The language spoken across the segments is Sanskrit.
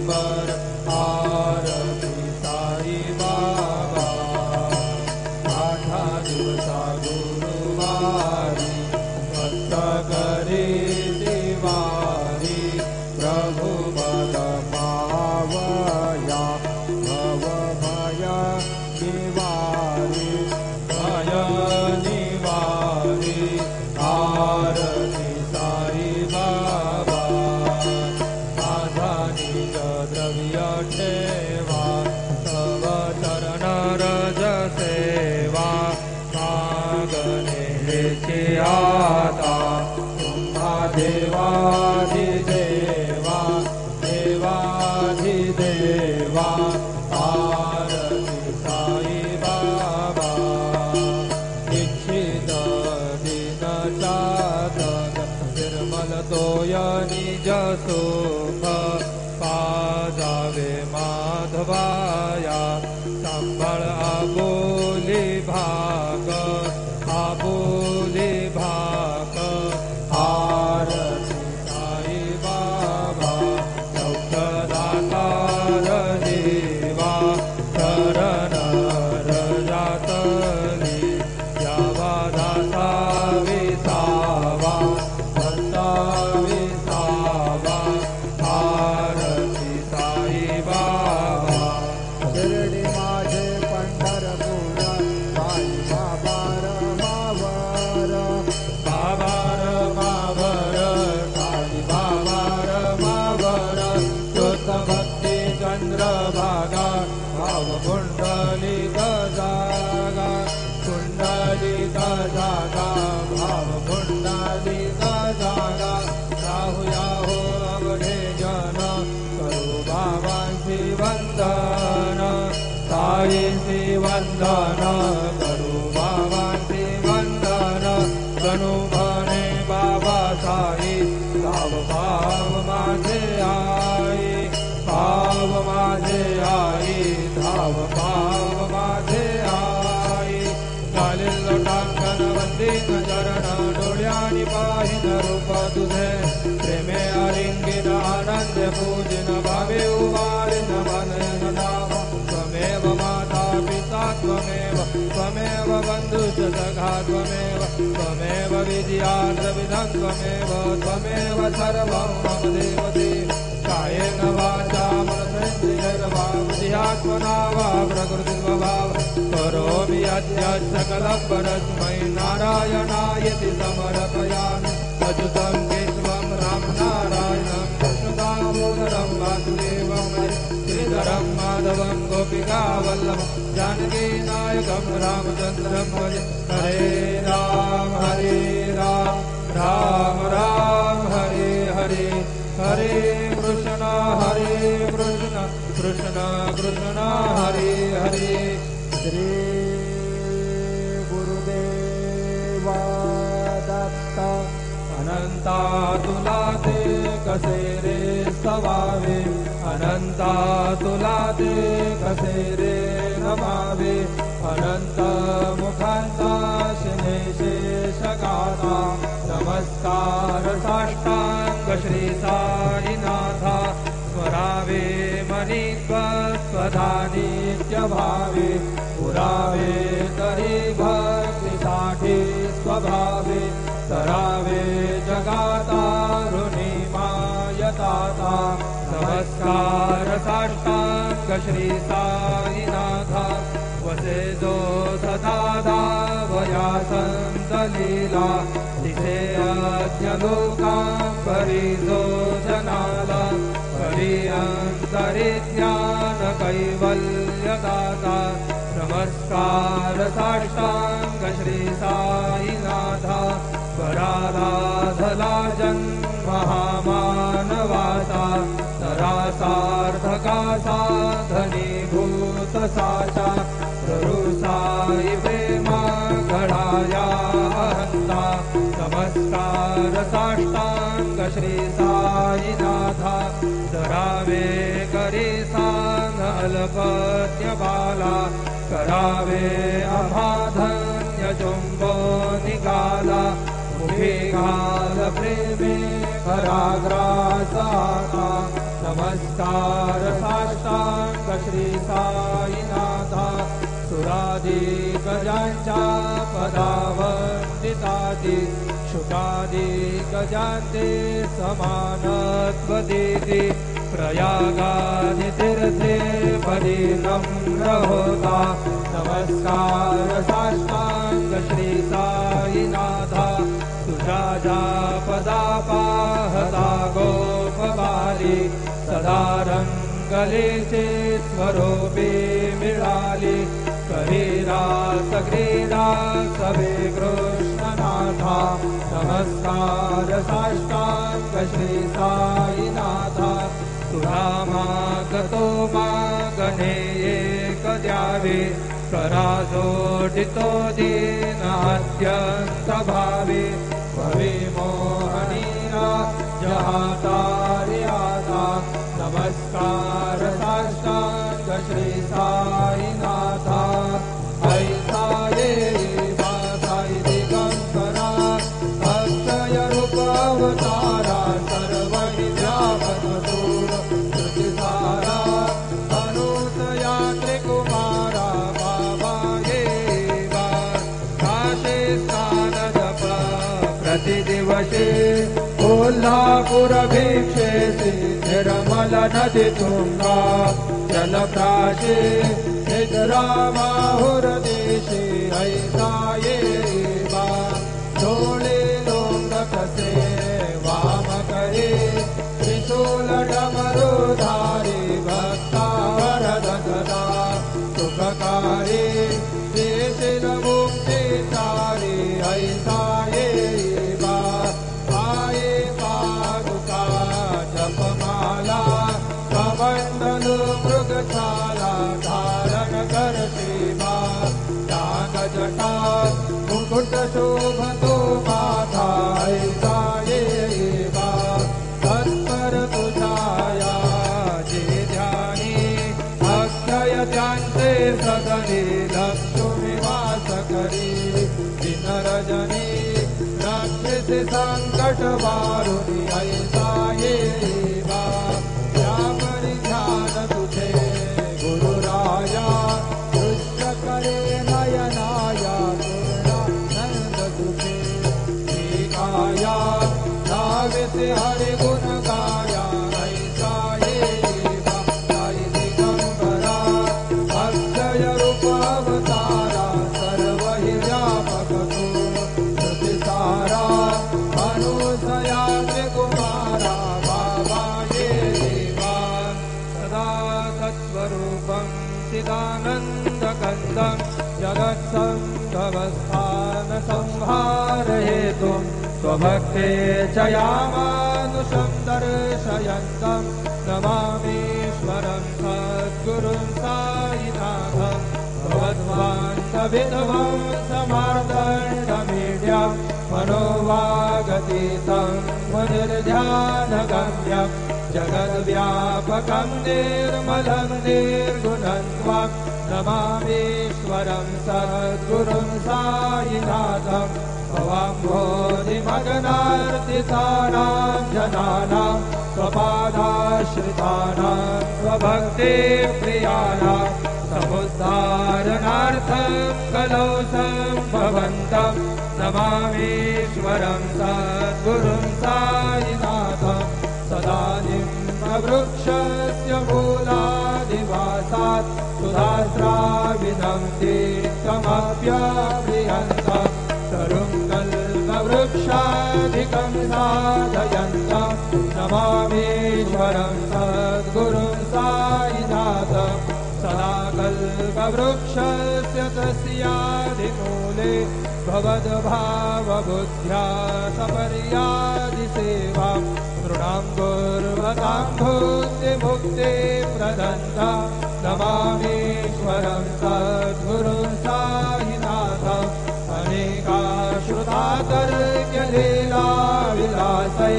बर आरती साई बाबा आठा दिवसा गुरुवारी भक्त करी दिवारी प्रभु मद पावया भव भय निवारी भय निवारी आरती साई बाबा माझा निज द्रव्य ठेवा तव चरण रज सेवा मागणे हेची आता तुम्हा देवाधिदेवा देवाधिदेवा आरती साई बाबा दीक्षित दिन चातक निर्मल तोय निज सुख पाजावे माधवाया सांभाळ आबोली भाग आबोली भाग आरती साई बाबा सौख्यदातार देवा शरण रजातली यावा दाता विसावा भक्ता विसावा आरती साई बाबा शिर्डी माझे पंढरपूर साई बाबा रमावर बाबा रमावर साई बाबा रमावर शुद्ध भक्ती चंद्रभागा भाव कुंडलिक जागा कुंडलिक जागा भाव कुंडलिक जागा राहुया हो अवघे जन करू बाबांची वंदन साईंची वंदन करू बाबांची वंदन गणू म्हणे बाबा साई गाव भाव माझे आई भाव माझे आई धाव भाव माझे आई चालेल लोटांकन वंदीन चरण डोळ्यानी पाहिन रूप तुझे प्रेमे अलिंगिन आनंद पूजिन भावे उभारिन मनन नाम त्वमेव माता पिता त्वमेव त्वमेव बन्धुश्च सखा त्वमेव त्वमेव विद्याद्रविधं त्वमेव त्वमेव सर्वं मम देवते कायेन वाचा मनसेन्द्रियैर्वा बुद्ध्यात्मना वा प्रकृतिस्वभाव करोमि अद्य सकलं परस्मै नारायणायति समर्पयामि अच्युतं केशवं रामनारायणं कृष्णदामोदरं वासुदेवं श्रीधरं माधवं गोपिकावल्लभं जानकीनायकं रामचन्द्रं भजे हरे राम राम राम हरे हरे हरे कृष्ण कृष्ण कृष्ण हरे हरे श्री गुरुदेवा दत्त अनंता तुला ते कसे रे सवावे अनंता तुला ते कसे रे नमावे अनंत मुखांता शिने शेषगाथा नमस्कार साष्टांग श्री साईनाथा स्मरावे मनीत्वस्वधा नित्य भावे पुरावे तरी भक्तीसाठी स्वभावे सरावे जगातारुणी मायताता नमस्कार साष्टांग श्री साईनाथा वसे जो सदा वया संत लीला तिथे अद्य लोकां परिजो जनाला परि अंतरि ज्ञान कैवल्यदाता नमस्कार साष्टांग श्री साईनाथा पराराधला जन्म महामानवाचा तरासार्थका साधनीभूत साचा प्ररुसाई प्रेमा घडाया हंता नमस्कार साष्टांग श्री साईनाथा धरावे करी सांग अल्पत्य बाला करावे अभाधन्य चुंबो निकाला मुखे घाल प्रेमे पराग्रासाता नमस्कार नमस्कार साष्टांग श्री साईनाथा सुरादिगजांच्या पदावंदितादि शुकादिगजांते समानत्वदिति प्रयागादि तीर्थे पदी नम्र होता नमस्कार साष्टांग श्री साईनाथा तुझ्या पदापाहता गोपबाली सदा रंगलेचे स्वरूपी मिळाली करीरा क्रीडा सवे कृष्णनाथा नमस्कार साष्टांग श्री साईनाथा तुझा मागतो मागणे एक द्यावे करा जोडितो दीन अत्यंत भावे भवे मोहनीरा जहातारी आता नमस्कार साष्टांग श्री साईनाथा ऐसा ये साई दिगंबरा अक्षय रूप अवतारा सर्व व्यापक दूर श्रुतिसारा अनुसया त्रिकुमारा बाबा ये काशे स्नान जप प्रतिदिवसे कोल्हापुर भिक्षेसी निर्मल नदी तुंगा जलप्राशे निद्रामाहुर देशे ऐसा ये डोळे लोंग कसे वाम करे त्रिशूल डमरुधारी भक्ता वरदता सुखकारी देशिल मुक्तिचारी ऐसा ये जपमाला कमंडल मृगशाला धारण करते बा दान जटा मुकुट शोभतो माथा ऐसा ये बा तत्पर तुझाया जे ध्यानी अक्षय त्यांचे सदनी लक्ष्मी वास करी दिन रजनी राक्षसी संकट वारुणी ऐसा ये बा त्यापरी ध्यान तुझे गुरुराया दृश्य करे नयनाया नंद तुझे काया नाविते हरि गुण गाया ऐसा ये बा साई दिगंबरा अक्षय रूप अवतारा सर्व हि व्यापक तू सारा अनुसया त्रिकुमारा बाबा ये देवा सदा सत्स्वरूपं चिदानन्दकन्दं जगत्सम्भवस्थान संहारहेतुं स्वभक्ते च यामानुषं दर्शयन्तं नमामीश्वरं सद्गुरुं साईनाथं भगवद्वान्तविधवं समार्दण्डमीड्यं मनोवागतीतं मुनिर्ध्यानगम्यं जगद्व्यापकं निर्मलं निर्गुणं त्वां नमामीश्वरं सद्गुरुं साईनाथं भवाम्भोधिमगनार्तितानां जनानां स्वपादाश्रितानां स्वभक्तिप्रियाणां समुद्धारणार्थं कलौ सम्भवन्तं नमामीश्वरं सद्गुरुं साईनाथं सदा निम्बवृक्षस्य मूलादिवासात् सुधास्राविनं दीप्तमप्यप्रियन्तं तरुं कल्पवृक्षाधिकं साधयन्तं नमामीश्वरं सद्गुरुं साईनाथं सदा कल्पवृक्षस्य तस्याधिमूले भवद्भावबुद्ध्या सपर्यादिसेवां दृढां कुर्वतां भुक्तिमुक्ति प्रदन्ता नमामीश्वरं सद्गुरुं साईनाथम् अनेकाश्रुतातर्क्यलीलाविलासै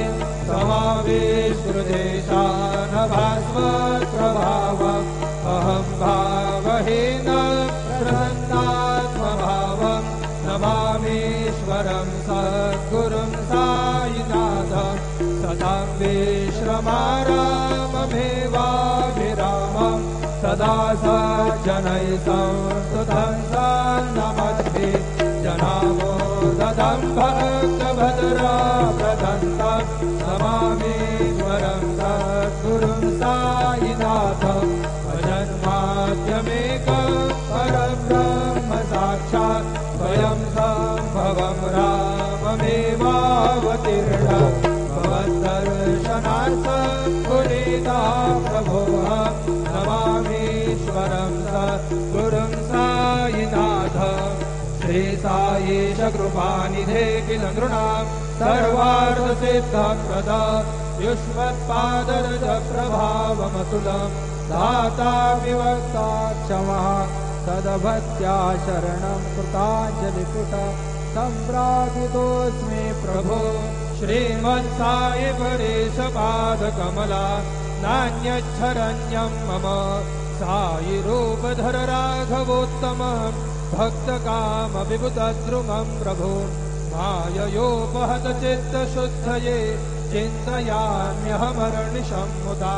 समावेशृदेशानभास्वप्रभावम् अहं भावहीनं प्रसन्नात्मभावं नमामीश्वरं सद्गुरुं साईनाथं सदां विश्रमाराममेवा सदा सज्जनैः संस्तुतं सन्नमद्भिः जनामो ददं भक्तभद्रप्रदन्तं नमामीश्वरं सद्गुरुं साईनाथं भजन्माद्यमेकं परब्रह्म साक्षात् स्वयं सम्भवं राममेवावतीर्णं भवद्दर्शनार्थं पुनीता प्रभोः नमामीश्वरं सद्गुरुं साईनाथं श्री साईश कृपानिधे किल नृणां सर्वार्थसिद्धप्रद युष्मत्पादरजप्रभावमतुलं दाता विवक्ता क्षमः तदभक्त्या शरणं कृताञ्जलिपुट सम्प्रापितोऽस्मि प्रभो श्रीमत्साई परेशपादकमला नान्यच्छरण्यं मम साई रूपधर राघवोत्तमं भक्तकामविबुधद्रुमं प्रभो माययोपहत चित्तशुद्धये चिन्तयाम्यहमर्निशं मुदा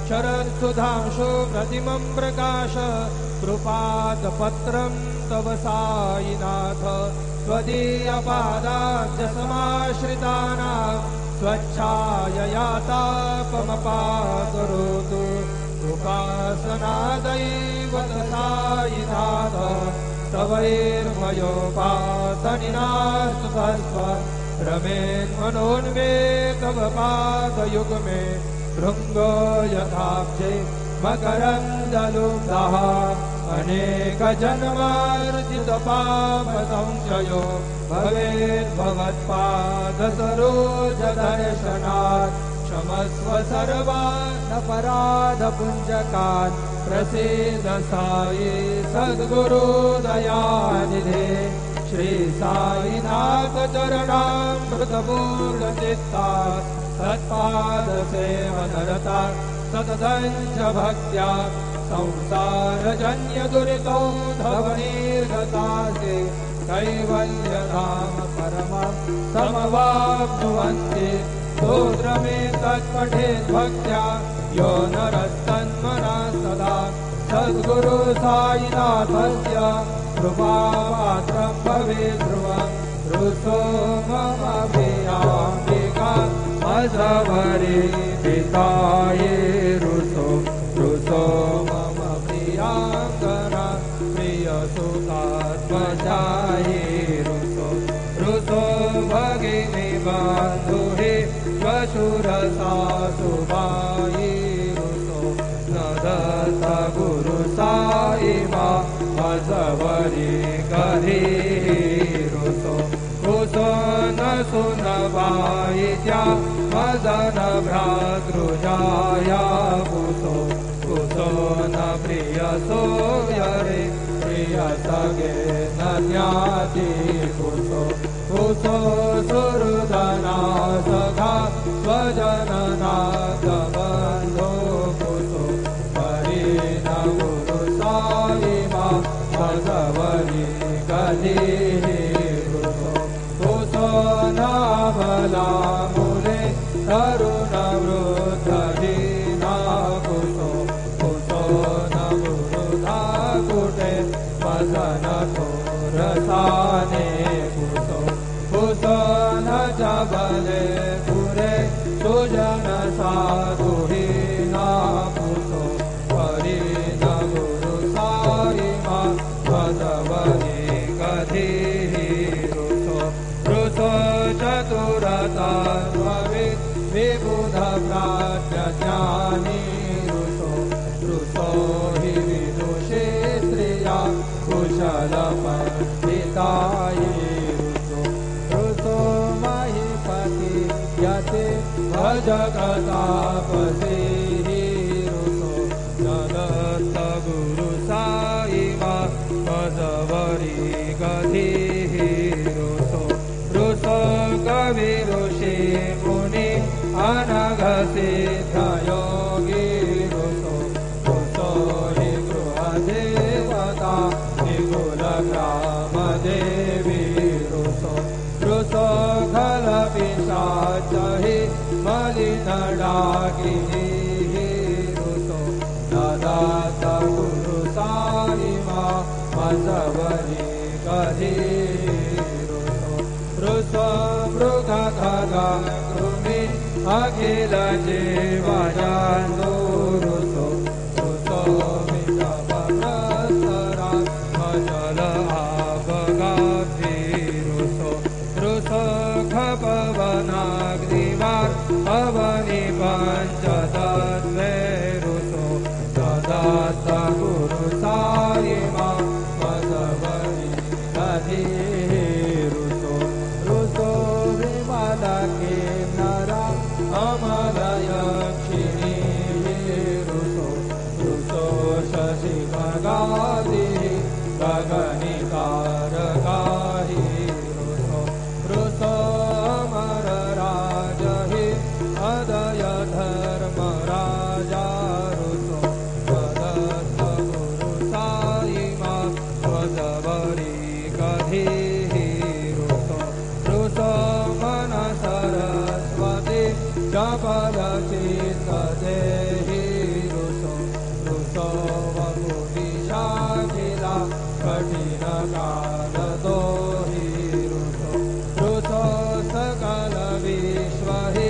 शरत्सुधांशु प्रतिमं प्रकाश कृपादपत्रं तव साईनाथ त्वदीयपादाब्जसमाश्रितानां स्वच्छायया तापमपाकरोतु उपासनादैव साईनाथ तवैर्मयोपासनिनास्तु तस्व रमेन्मनोन्मे तव पादयुग्मे भृङ्गो यथाब्जे मकरन्दलुब्धः अनेकजन्मार्जितपापसंशयो भवेद्भवत्पादसरोजदर्शनात् क्षमस्व सर्वानपराधपुञ्जकान् प्रसीद साई सद्गुरुदयानिधे श्री साईनाथ चरणामृतपूर्णचित्तात् सत्पादसेवनरता सततं च भक्त्या संसारजन्यदुरितो धवनीर्गतासे कैवल्यधाम परमं समवाप्नुवन्ति स्तोत्रमेतत्पठेद्भक्त्या यो नरस्तन्मना सदा सद्गुरु साईनाथस्य कृपापात्रं भवेत् ध्रुवं रुसो मम प्रियाम्बिका मसवरी पिताये रुसो मम प्रियाङ्गना प्रियसुतात्मजाये रुसो भगिनी बन्धुहे श्वशुरसासुबायि रुसो न दत्त गुरु साई मा मसवरी करी रुसो न सुनबाई त्या मदन भ्रातृजाया कुसो न प्रिय सोयरे प्रिय सगे न ज्ञाति कुसो सुहृदना सखा स्वजननाथ बन्धो कुसो हरि न गुरु साई मा मसवरी कली नाभला मुले तरुण वृद्धहीना कुसो न गुरुधा कुटे वसन रसाने कुसो न जबले पुरे सुजन साधुहीना कुसो हरि न गुरु साई मा मसवरी कधी चतुरता विबुध प्राज्ञानी रुसो हि विदुषे स्त्रिया कुशल पंडिताये रुसो महीपति यते भजगतापसे रुसो दत्त गुरु साई मा मसवरी गधी कवि ऋषि मुनि अनघ सिद्ध योगी रुसो हि गृह देवता निकुल ग्राम देवी रुसो खल पिशाच हि मलिन डाकिनी रुसो न दाता मजवरी कधी रुसो मृगा खगा कृमी अखिल जीवा जानो रुसो रुसो विषम प्रसरा मजल आबगाभी रुसो रुसो खपवनाग्निवार अवनि पंचतत्वे रुसो ददत्त गुरु साईमा मजवरी कधी रुसो रुसो विमला के नरा अमलयक्षिणी रुसो रुसो शशि भगादी गगनिकारकाहि रुसो रुसो अमर राजहि अदय धर्म राजा रुसो ददत्त गुरु साईमा मजवरी कधी रुसो रुसो मन सरस्वती जपलसी सदेहि रुसो रुसो वपुदिशाखिला कठिन काल दोहि रुसो रुसो सकल विश्व हि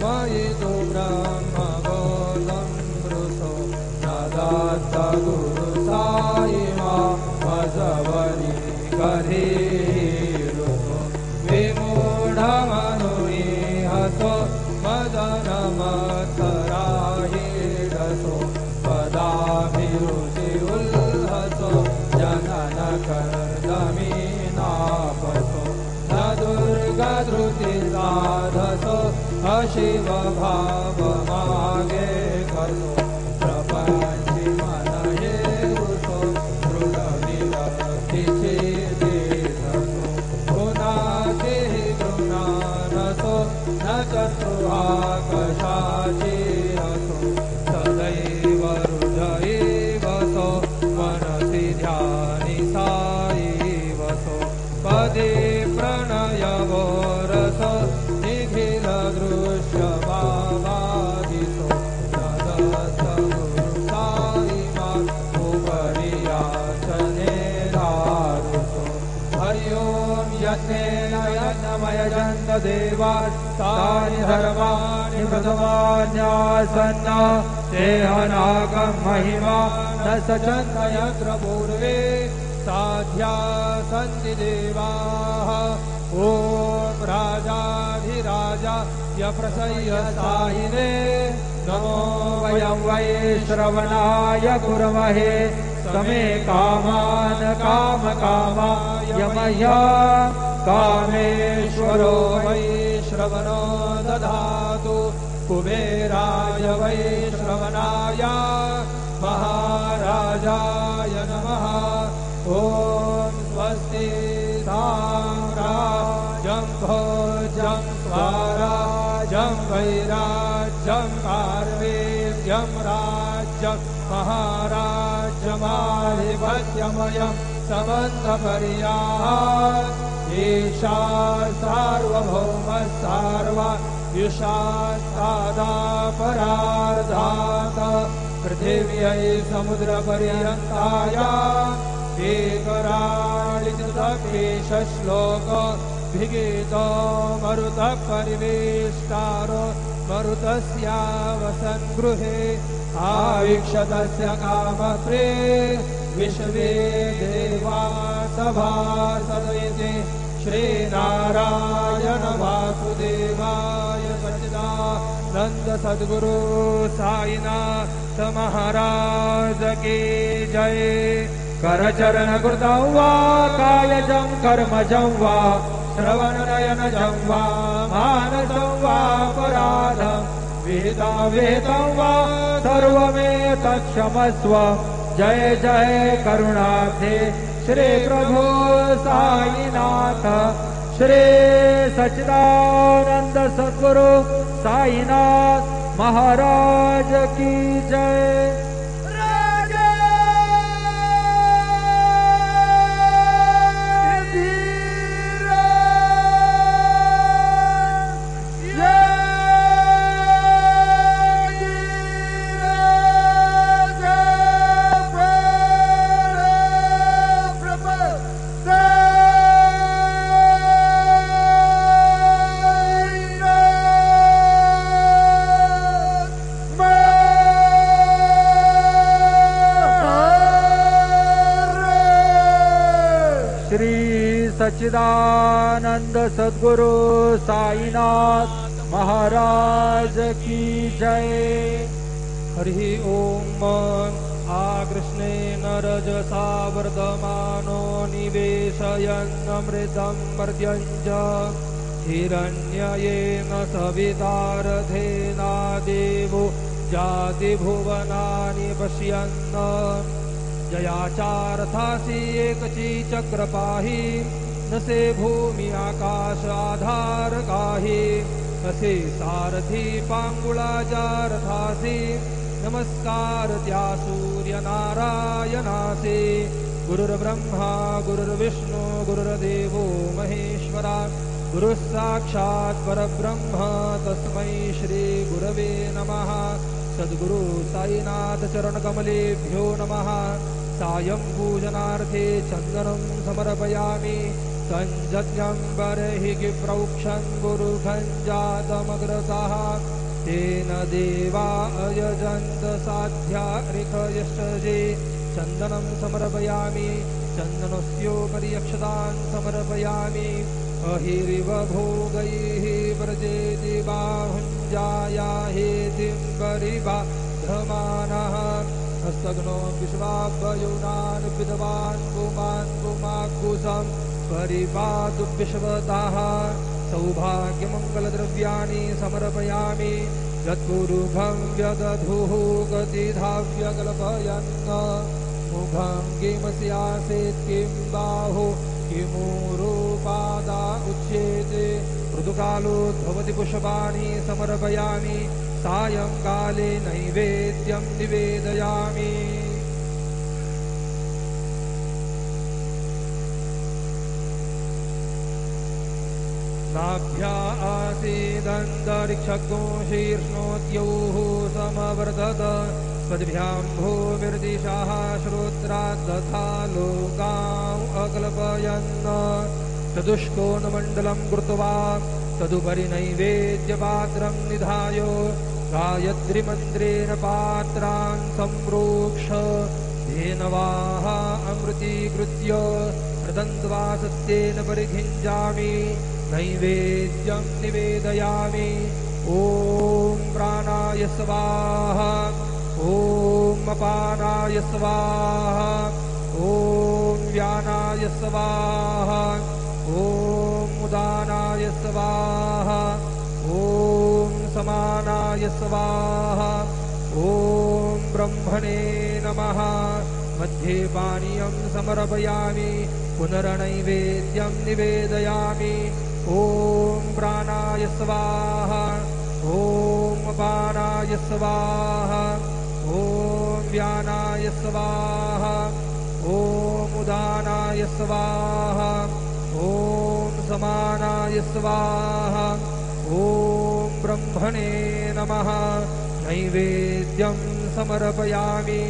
मयि तु ब्रह्म बोधं रुसो ददत्त गुरु साईमा मजवरी कधी रुसो विमूढमनुनि हसो मदन मत्सराहि रसो पदाभिरुचि उल्हसो जनन कर्दमी नापसो न दुर्गधृति साधसो अशिव भाव मागे कसो प्रपंचि मन हे रुसो दृढ विरक्ति छेदितसो गुणाति गृणानसो न च स्पृहाकशाचि असो सदैव हृदयेवसो मनसि ध्यानि साईवसो पदे प्रणयवो रसो निखिल दृश्य भावादिसो ददत्त गुरु साईमा उपरि याचने दारुसो हरि ओम यज्ञेन यज्ञमयजन्त देवान् तानि धर्माणि प्रथमान्यासन्न तेहनागं महिमा न सचन्त यत्र पूर्वे साध्या सन्ति देवाः ॐ राजाधिराजा यप्रसह्य साहिने नमो वयं वै श्रवणाय कुर्महे समे कामान् कामकामाय मह्यं कामेश्वरो वै श्रवणो दधातु कुबेराय वै श्रवणाय महाराजाय नमः ॐ स्वस्ति साम्राज्यं भोजं स्वराज्यं वैराज्यं कार्वेद्यं राज्यं महाराज्यमाधिपत्यमयं समन्तपर्यात् ईशा सार्वभौमः सार्वा युषास्तादापरार्धात् पृथिव्यै समुद्रपर्यन्ताया एकराळितकेशश्लोक भिगीतो मरुतः परिवेष्टारो मरुतस्यावसन् गृहे आवीक्षतस्य कामत्रे विश्वे देवा सभासदिति श्रीनारायण वासुदेवाय सच्चिदानंद सद्गुरु साईनाथ महाराज की जय। करचरण कृतं वा कायजं कर्मजं वा श्रवणनयनजं वा मानसं वा पराधं विहितं वा सर्वमेतत्क्षमस्व। जय जय करुणाब्धे श्री प्रभु साईनाथ श्री सच्चिदानंद सद्गुरु साईनाथ महाराज की जय। सच्चिदानंद सद्गुरु साईनाथ महाराज की जय। हरि ओम। आकृष्णेन रजसा वर्धमानो निवेशयन्नमृतं मर्त्यञ्च हिरण्ययेन सवितारथेना देवो जातिभुवनानि पश्यन्। जयाचारथासि एकची चक्रपाही न से भूमि आकाश आधार काही। असे सारथी पांगुळाजारथासी नमस्कार त्या सूर्य नारायणासे। गुरुर्ब्रह्मा गुरुर्विष्णू गुरुर्देवो महेश्वरा गुरु साक्षात् परब्रह्म तस्मै श्री गुरवे नमः। सद्गुरु साईनाथ चरणकमलेभ्यो नमः। सायं पूजनार्थे चन्दनं समर्पयामि। सञ्जज्ञं बर्हिः प्रौक्षन् गुरुखञ्जातमग्रसः। तेन देवा अयजन्त साध्या ऋखयश्चे। चन्दनं समर्पयामि। चन्दनस्योपरि अक्षतान् समर्पयामि। अहिरिव भोगैः व्रजेति बाहुञ्जाया हेतिं परिबाधमानः। हस्तघ्नो विश्वाभ्ययूनान् विद्वान् पुमान् पुमाकुशं परिपातु विश्वतः। सौभाग्यमङ्गलद्रव्याणि समर्पयामि। यत्पुरुषं व्यदधुः गतिधाव्यकल्पयन्। मुखं किमस्यासीत् किं बाहु किमूरुपादा उच्येते। ऋतुकालोद्भवति पुष्पाणि समर्पयामि। सायंकाले नैवेद्यं निवेदयामि। नाभ्या आसीदन्तरिक्षगो शीर्ष्णोद्यौः समवर्धत। पद्भ्यां भूमिर्दिशाः श्रोत्रात् तथा लोकाम् अकल्पयन्। चतुष्कोणमण्डलं कृत्वा तदुपरि नैवेद्यपात्रं निधाय गायत्रीमन्त्रेण पात्रान् सम्प्रोक्ष धेनवाः अमृतीकृत्य प्रदन्त्वा सत्येन परिखिञ्जामि। नैवेद्यं निवेदयामि। ॐ प्राणाय स्वाहा। ॐ अपानाय स्वाहा। ॐ व्यानाय स्वाहा। ॐ उदानाय स्वाहा। ॐ समानाय स्वाहा। ॐ ब्रह्मणे नमः। मध्ये पानीयं समर्पयामि। पुनर्नैवेद्यं निवेदयामि। ॐ प्राणाय स्वाहा। ॐ अपानाय स्वाहा। ॐ व्यानाय स्वाहा। ॐ उदानाय स्वाहा। ॐ समानाय स्वाहा। ॐ ब्रह्मणे नमः। नैवेद्यं समर्पयामि।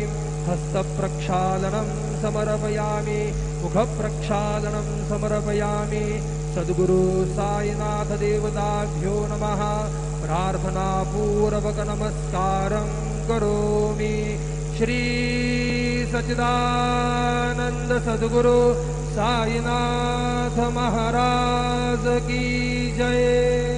हस्तप्रक्षालनं समर्पयामि। मुखप्रक्षालनं समर्पयामि। सद्गुरु साईनाथ देवताभ्यो नमः। प्रार्थनापूर्वक नमस्कारं करोमि। श्री सच्चिदानंद सद्गुरु साईनाथ महाराज की जय।